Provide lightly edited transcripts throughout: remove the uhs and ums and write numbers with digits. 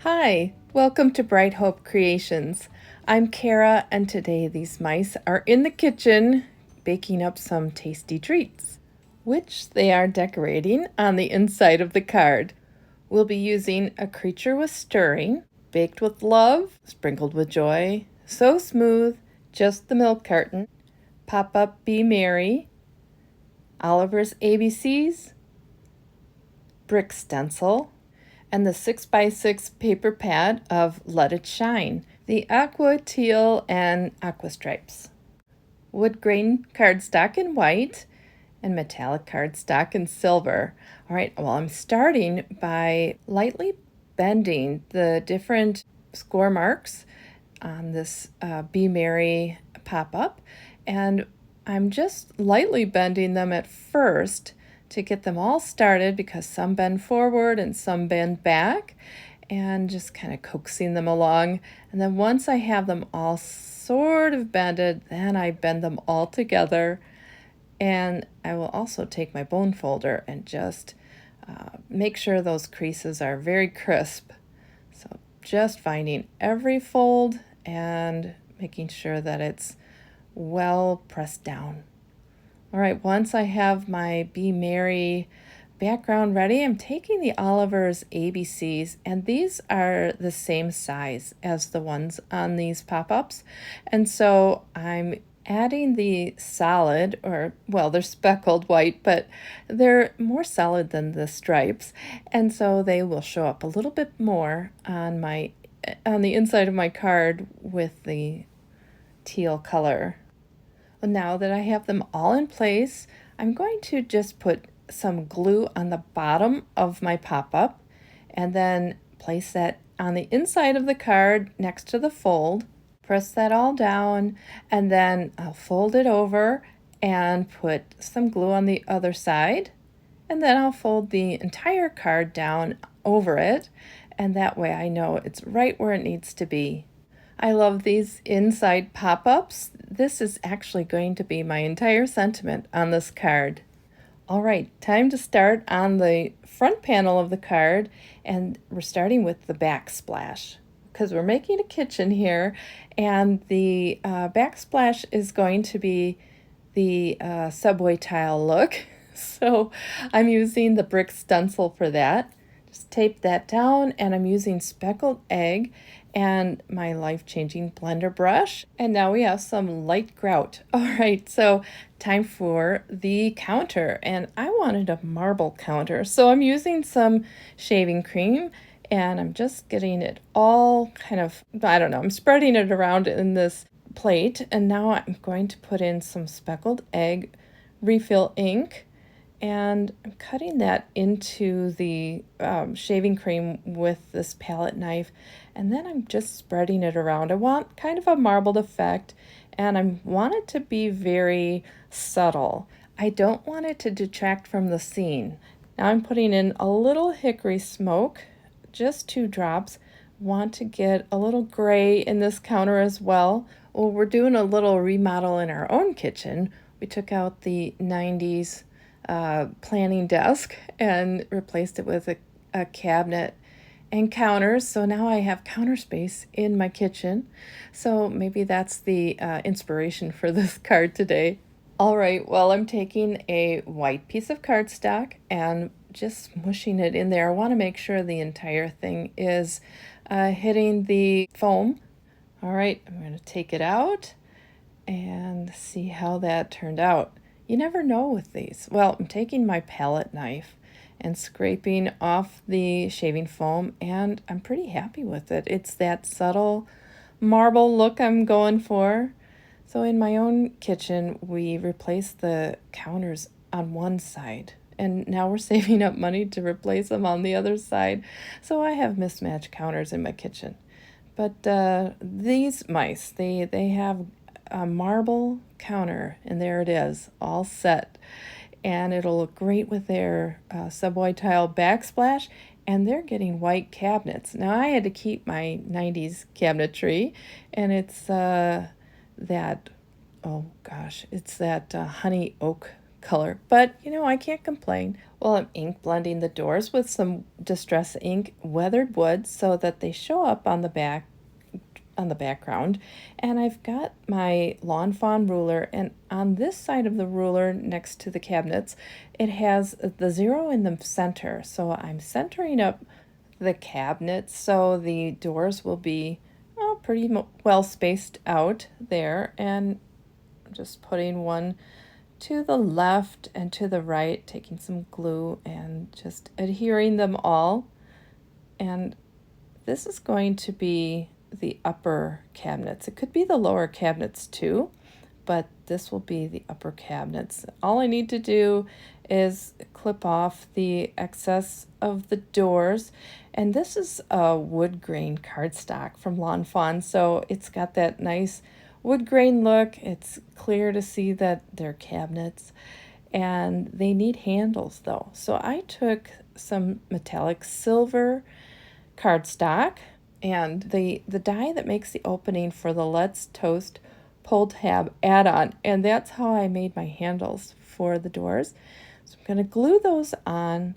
Hi, welcome to Bright Hope Creations. I'm Kara, and today these mice are in the kitchen baking up some tasty treats, which they are decorating on the inside of the card. We'll be using A Creature with Stirring, Baked with Love, Sprinkled with Joy, So Smooth, Just the Milk Carton, Pop Up Be Merry, Oliver's ABCs, Brick Stencil, and the 6x6 paper pad of Let It Shine, the aqua, teal, and aqua stripes. Wood grain cardstock in white and metallic cardstock in silver. All right, well, I'm starting by lightly bending the different score marks on this Be Merry pop-up, and I'm just lightly bending them at first to get them all started because some bend forward and some bend back, and just kind of coaxing them along. And then once I have them all sort of bended, then I bend them all together. And I will also take my bone folder and just make sure those creases are very crisp. So just finding every fold and making sure that it's well pressed down. All right, once I have my Be Merry background ready, I'm taking the Oliver's ABCs, and these are the same size as the ones on these pop-ups. And so I'm adding the solid, or, well, they're speckled white, but they're more solid than the stripes. And so they will show up a little bit more on the inside of my card with the teal color. Now that I have them all in place, I'm going to just put some glue on the bottom of my pop-up and then place that on the inside of the card next to the fold. Press that all down, and then I'll fold it over and put some glue on the other side, and then I'll fold the entire card down over it, and that way I know it's right where it needs to be. I love these inside pop-ups. This is actually going to be my entire sentiment on this card. All right, time to start on the front panel of the card, and we're starting with the backsplash because we're making a kitchen here, and the backsplash is going to be the subway tile look. So I'm using the brick stencil for that. Just tape that down, and I'm using speckled egg and my life-changing blender brush. And now we have some light grout. All right, so time for the counter. And I wanted a marble counter, so I'm using some shaving cream, and I'm just getting it all kind of, I don't know, I'm spreading it around in this plate. And now I'm going to put in some speckled egg refill ink, and I'm cutting that into the shaving cream with this palette knife, and then I'm just spreading it around. I want kind of a marbled effect, and I want it to be very subtle. I don't want it to detract from the scene. Now I'm putting in a little hickory smoke, just 2 drops. Want to get a little gray in this counter as well. Well, we're doing a little remodel in our own kitchen. We took out the 90s planning desk and replaced it with a cabinet and counters. So now I have counter space in my kitchen. So maybe that's the inspiration for this card today. All right, well, I'm taking a white piece of cardstock and just smushing it in there. I want to make sure the entire thing is hitting the foam. All right, I'm going to take it out and see how that turned out. You never know with these. Well, I'm taking my palette knife and scraping off the shaving foam, and I'm pretty happy with it. It's that subtle marble look I'm going for. So in my own kitchen, we replaced the counters on one side, and now we're saving up money to replace them on the other side. So I have mismatched counters in my kitchen. But these mice, they have a marble counter, and there it is, all set. And it'll look great with their subway tile backsplash, and they're getting white cabinets. Now I had to keep my 90s cabinetry, and it's that honey oak color, but I can't complain. Well, I'm ink blending the doors with some Distress Ink weathered wood so that they show up on the background. And I've got my Lawn Fawn ruler, and on this side of the ruler next to the cabinets, it has the 0 in the center. So I'm centering up the cabinets so the doors will be pretty well spaced out there, and just putting one to the left and to the right, taking some glue and just adhering them all. And this is going to be the upper cabinets. It could be the lower cabinets too, but this will be the upper cabinets. All I need to do is clip off the excess of the doors, and this is a wood grain cardstock from Lawn Fawn, so it's got that nice wood grain look. It's clear to see that they're cabinets, and they need handles though. So I took some metallic silver cardstock and the die that makes the opening for the Let's Toast pull tab add-on, and that's how I made my handles for the doors. So I'm going to glue those on,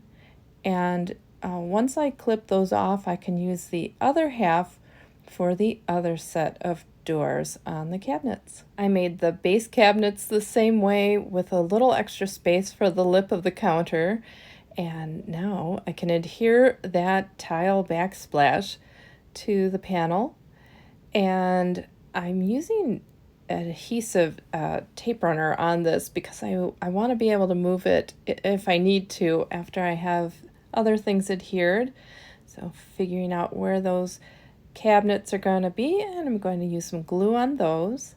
and once I clip those off, I can use the other half for the other set of doors on the cabinets. I made the base cabinets the same way with a little extra space for the lip of the counter, and now I can adhere that tile backsplash to the panel, and I'm using adhesive tape runner on this because I want to be able to move it if I need to after I have other things adhered. So figuring out where those cabinets are going to be, and I'm going to use some glue on those.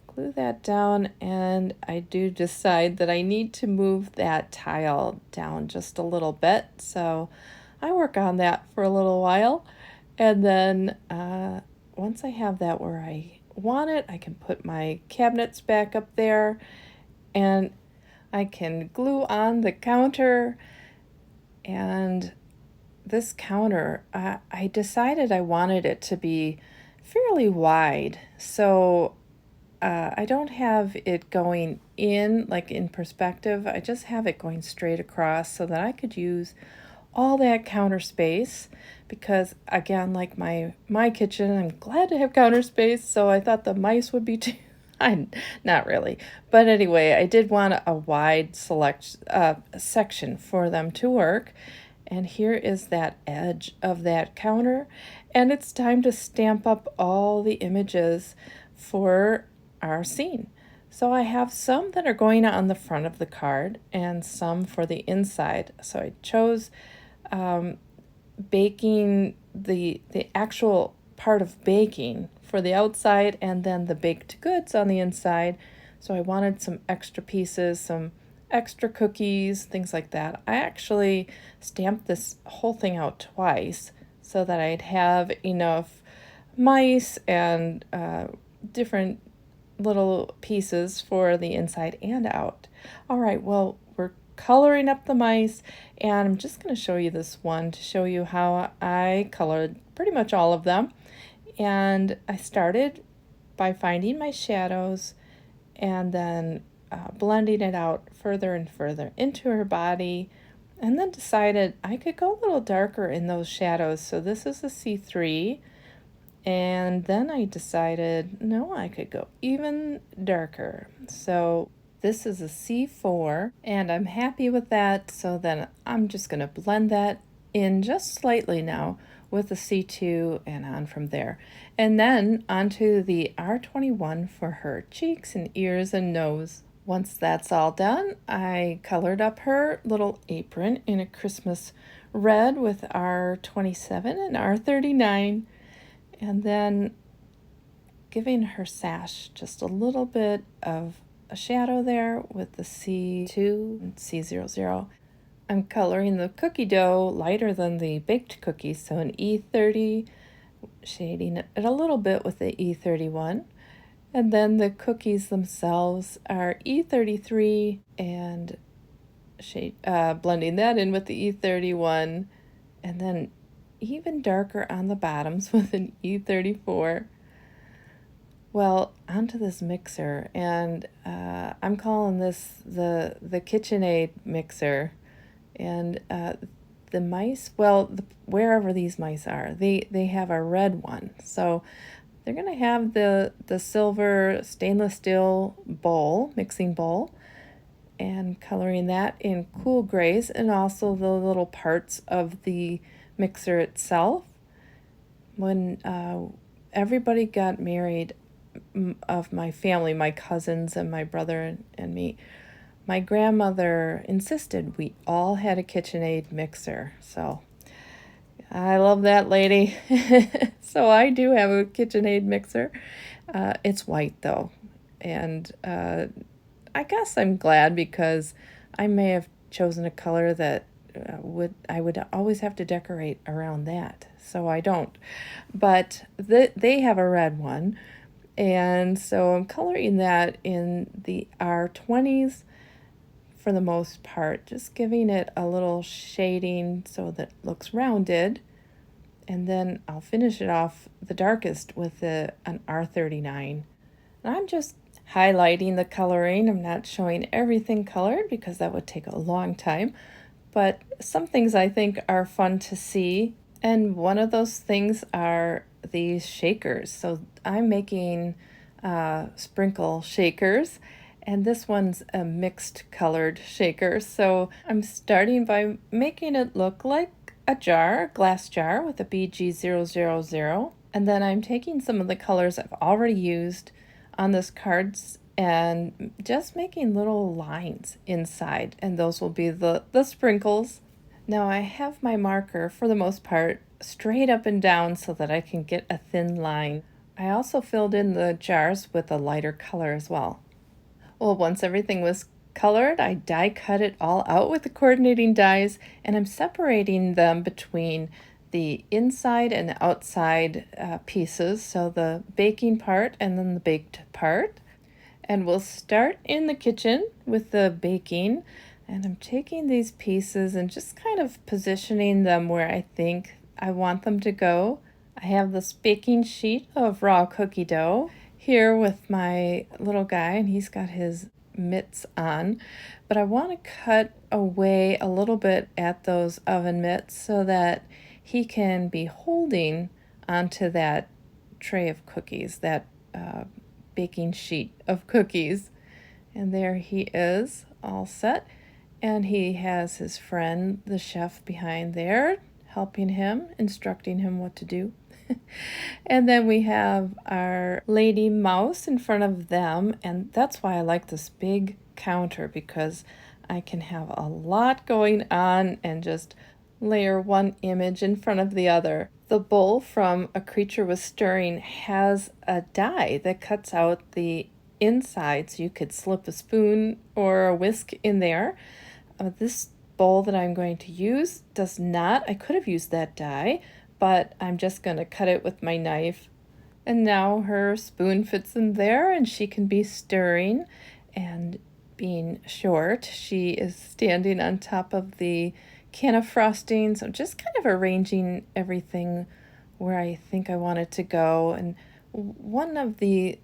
Glue that down, and I do decide that I need to move that tile down just a little bit, so I work on that for a little while, and then once I have that where I want it, I can put my cabinets back up there, and I can glue on the counter. And this counter, I decided I wanted it to be fairly wide, so I don't have it going in like in perspective. I just have it going straight across so that I could use all that counter space, because again, like my kitchen, I'm glad to have counter space, so I thought the mice would be too. Not really, but anyway, I did want a wide section for them to work. And here is that edge of that counter, and it's time to stamp up all the images for our scene. So I have some that are going on the front of the card and some for the inside. So I chose baking, the actual part of baking for the outside, and then the baked goods on the inside. So I wanted some extra pieces, some extra cookies, things like that. I actually stamped this whole thing out twice so that I'd have enough mice and different little pieces for the inside and out. All right, well, we're coloring up the mice, and I'm just going to show you this one to show you how I colored pretty much all of them. And I started by finding my shadows and then blending it out further and further into her body, and then decided I could go a little darker in those shadows. So this is a C3, and then I decided, no, I could go even darker. So this is a C4, and I'm happy with that. So then I'm just going to blend that in just slightly now with a C2 and on from there. And then onto the R21 for her cheeks and ears and nose. Once that's all done, I colored up her little apron in a Christmas red with R27 and R39, and then giving her sash just a little bit of a shadow there with the C2 and C00. I'm coloring the cookie dough lighter than the baked cookies, so an E30, shading it a little bit with the E31. And then the cookies themselves are E33, and blending that in with the E31, and then even darker on the bottoms with an E34. Well, onto this mixer, and I'm calling this the KitchenAid mixer. And the mice, well, wherever these mice are, they have a red one. So they're going to have the silver stainless steel bowl, mixing bowl, and coloring that in cool grays, and also the little parts of the mixer itself. When everybody got married, of my family, my cousins and my brother and me, my grandmother insisted we all had a KitchenAid mixer. So I love that lady. So I do have a KitchenAid mixer. It's white though. And I guess I'm glad, because I may have chosen a color that I would always have to decorate around that. So I don't. But they have a red one. And so I'm coloring that in the R20s for the most part, just giving it a little shading so that it looks rounded. And then I'll finish it off the darkest with an R39. And I'm just highlighting the coloring. I'm not showing everything colored because that would take a long time. But some things I think are fun to see. And one of those things are these shakers. So I'm making sprinkle shakers, and this one's a mixed colored shaker. So I'm starting by making it look like a jar, glass jar with a BG000. And then I'm taking some of the colors I've already used on this cards and just making little lines inside, and those will be the sprinkles. Now I have my marker, for the most part, straight up and down so that I can get a thin line. I also filled in the jars with a lighter color as well. Well, once everything was colored, I die cut it all out with the coordinating dies, and I'm separating them between the inside and the outside pieces, so the baking part and then the baked part. And we'll start in the kitchen with the baking. And I'm taking these pieces and just kind of positioning them where I think I want them to go. I have this baking sheet of raw cookie dough here with my little guy, and he's got his mitts on. But I want to cut away a little bit at those oven mitts so that he can be holding onto that tray of cookies, that baking sheet of cookies. And there he is, all set. And he has his friend, the chef, behind there, helping him, instructing him what to do. And then we have our lady mouse in front of them. And that's why I like this big counter, because I can have a lot going on and just layer one image in front of the other. The bowl from A Creature Was Stirring has a die that cuts out the inside, so you could slip a spoon or a whisk in there. This bowl that I'm going to use does not. I could have used that die, but I'm just going to cut it with my knife. And now her spoon fits in there, and she can be stirring. And being short, she is standing on top of the can of frosting. So just kind of arranging everything where I think I want it to go. And one of the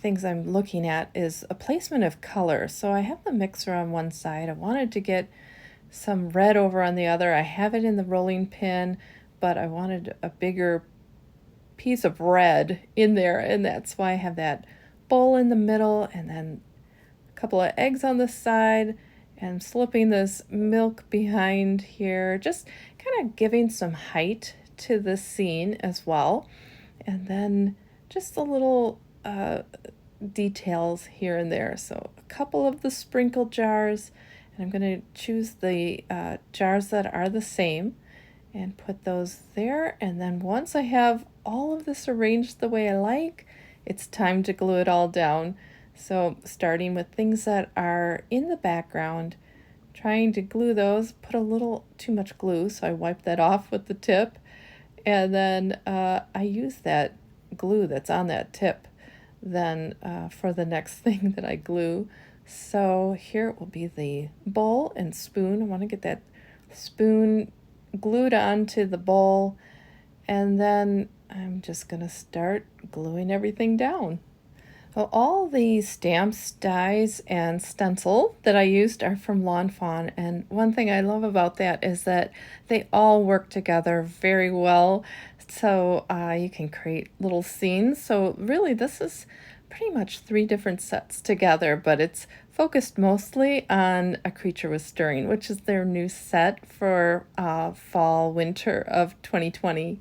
things I'm looking at is a placement of color. So I have the mixer on one side. I wanted to get some red over on the other. I have it in the rolling pin, but I wanted a bigger piece of red in there, and that's why I have that bowl in the middle, and then a couple of eggs on the side, and slipping this milk behind here, just kind of giving some height to the scene as well. And then just a little details here and there. So a couple of the sprinkle jars, and I'm going to choose the jars that are the same and put those there. And then once I have all of this arranged the way I like, it's time to glue it all down. So starting with things that are in the background, trying to glue those, put a little too much glue, so I wipe that off with the tip. And then I use that glue that's on that tip then for the next thing that I glue. So here it will be the bowl and spoon. I want to get that spoon glued onto the bowl, and then I'm just going to start gluing everything down. So all the stamps, dies, and stencil that I used are from Lawn Fawn, and one thing I love about that is that they all work together very well, so you can create little scenes. So really this is pretty much 3 different sets together, but it's focused mostly on A Creature with Stirring, which is their new set for fall winter of 2020.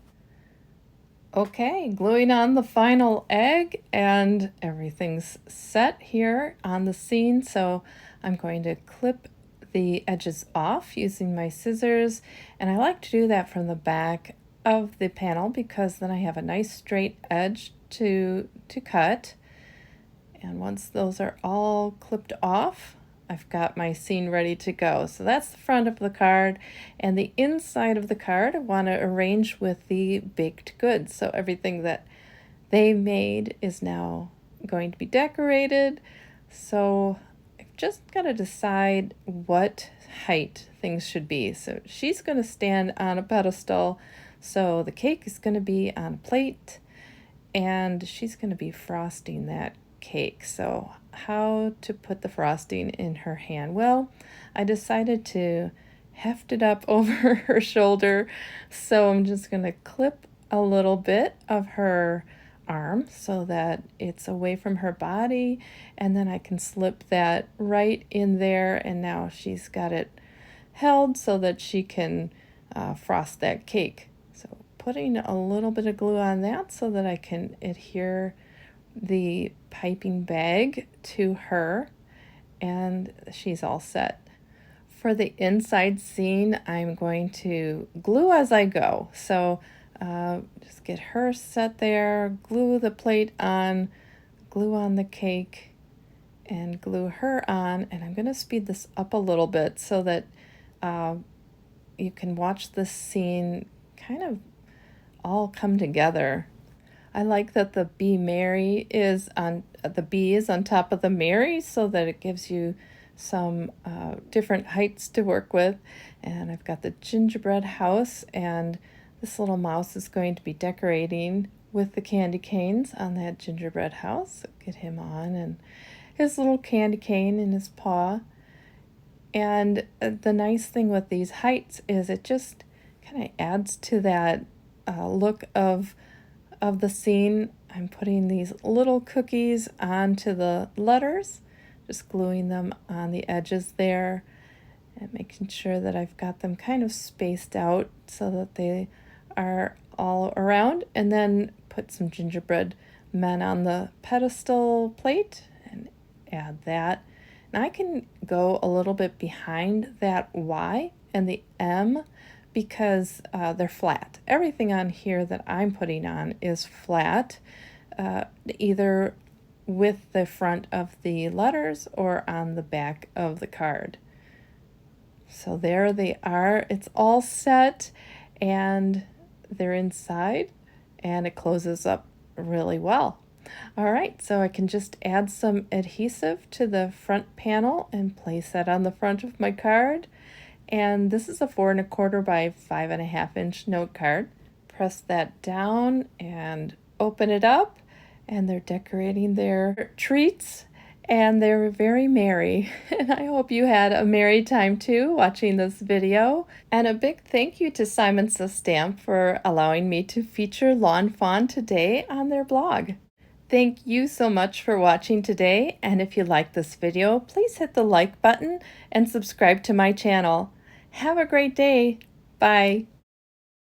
Okay, gluing on the final egg, and everything's set here on the scene. So I'm going to clip the edges off using my scissors, and I like to do that from the back of the panel because then I have a nice straight edge to cut. And once those are all clipped off, I've got my scene ready to go. So that's the front of the card, and the inside of the card I want to arrange with the baked goods. So everything that they made is now going to be decorated. So I've just got to decide what height things should be. So she's going to stand on a pedestal, so the cake is going to be on a plate, and she's going to be frosting that cake. So how to put the frosting in her hand? Well, I decided to heft it up over her shoulder, so I'm just going to clip a little bit of her arm so that it's away from her body, and then I can slip that right in there, and now she's got it held so that she can frost that cake. So putting a little bit of glue on that so that I can adhere the piping bag to her, and she's all set. For the inside scene, I'm going to glue as I go. So just get her set there, glue the plate on, glue on the cake, and glue her on. And I'm going to speed this up a little bit so that you can watch this scene kind of all come together. I like that the Be Merry is on, the B is on top of the Mary, so that it gives you some different heights to work with. And I've got the gingerbread house, and this little mouse is going to be decorating with the candy canes on that gingerbread house. So get him on, and his little candy cane in his paw. And the nice thing with these heights is it just kind of adds to that look of the scene. I'm putting these little cookies onto the letters, just gluing them on the edges there, and making sure that I've got them kind of spaced out so that they are all around, and then put some gingerbread men on the pedestal plate and add that. And I can go a little bit behind that Y and the M because they're flat. Everything on here that I'm putting on is flat, either with the front of the letters or on the back of the card. So there they are. It's all set, and they're inside, and it closes up really well. All right, so I can just add some adhesive to the front panel and place that on the front of my card. And this is a 4 1/4 by 5 1/2 inch note card. Press that down and open it up, and they're decorating their treats, and they're very merry. And I hope you had a merry time too watching this video. And a big thank you to Simon Says Stamp for allowing me to feature Lawn Fawn today on their blog. Thank you so much for watching today, and if you like this video, please hit the like button and subscribe to my channel. Have a great day. Bye.